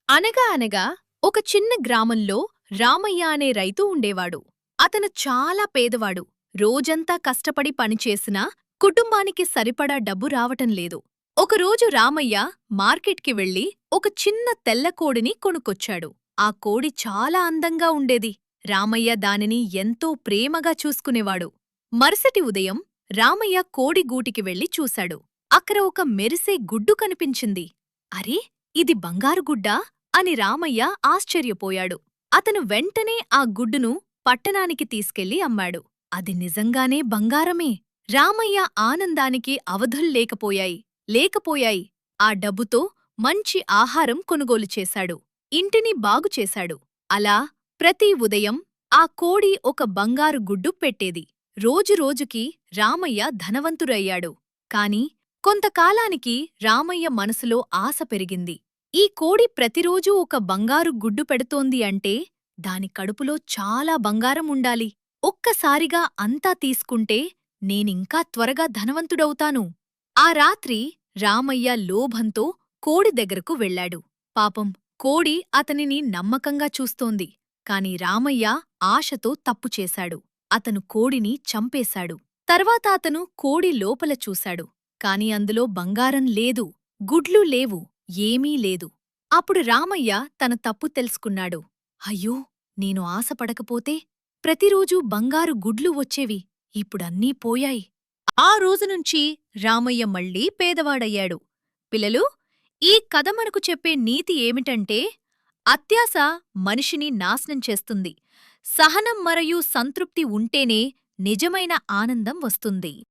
అనగా అనగా ఒక చిన్న గ్రామంలో రామయ్య అనే రైతు ఉండేవాడు. అతను చాలా పేదవాడు. రోజంతా కష్టపడి పనిచేసినా కుటుంబానికి సరిపడా డబ్బు రావటం లేదు. ఒకరోజు రామయ్య మార్కెట్కి వెళ్లి ఒక చిన్న తెల్ల కోడిని కొనుక్కొచ్చాడు. ఆ కోడి చాలా అందంగా ఉండేది. రామయ్య దానిని ఎంతో ప్రేమగా చూసుకునేవాడు. మరుసటి ఉదయం రామయ్య కోడి గూటికి వెళ్లి చూశాడు. అక్కడ ఒక మెరిసే గుడ్డు కనిపించింది. అరే, ఇది బంగారు గుడ్డా అని రామయ్య ఆశ్చర్యపోయాడు. అతను వెంటనే ఆ గుడ్డును పట్టణానికి తీసుకెళ్లి అమ్మాడు. అది నిజంగానే బంగారమే. రామయ్య ఆనందానికి అవధుల్లేకపోయాయి. ఆ డబ్బుతో మంచి ఆహారం కొనుగోలు చేశాడు. ఇంటిని బాగుచేశాడు. అలా ప్రతి ఉదయం ఆ కోడి ఒక బంగారు గుడ్డు పెట్టేది. రోజురోజుకీ రామయ్య ధనవంతుడయ్యాడు. కాని కొంతకాలానికి రామయ్య మనసులో ఆశ పెరిగింది. ఈ కోడి ప్రతిరోజూ ఒక బంగారు గుడ్డు పెడుతోంది అంటే దాని కడుపులో చాలా బంగారం ఉండాలి. ఒక్కసారిగా అంతా తీసుకుంటే నేనింకా త్వరగా ధనవంతుడవుతాను. ఆ రాత్రి రామయ్య లోభంతో కోడి దగ్గరకు వెళ్ళాడు. పాపం కోడి అతనిని నమ్మకంగా చూస్తోంది. కాని రామయ్య ఆశతో తప్పు చేశాడు. అతను కోడిని చంపేశాడు. తర్వాత అతను కోడి లోపల చూశాడు. కాని అందులో బంగారం లేదు, గుడ్లు లేవు, ఏమీ లేదు. అప్పుడు రామయ్య తన తప్పు తెలుసుకున్నాడు. అయ్యో, నేను ఆశపడకపోతే ప్రతిరోజూ బంగారు గుడ్లు వచ్చేవి. ఇప్పుడన్నీ పోయాయి. ఆ రోజునుంచి రామయ్య మళ్ళీ పేదవాడయ్యాడు. పిల్లలు, ఈ కథ మనకు చెప్పే నీతి ఏమిటంటే, అత్యాశ మనిషిని నాశనం చేస్తుంది. సహనం మరియు సంతృప్తి ఉంటేనే నిజమైన ఆనందం వస్తుంది.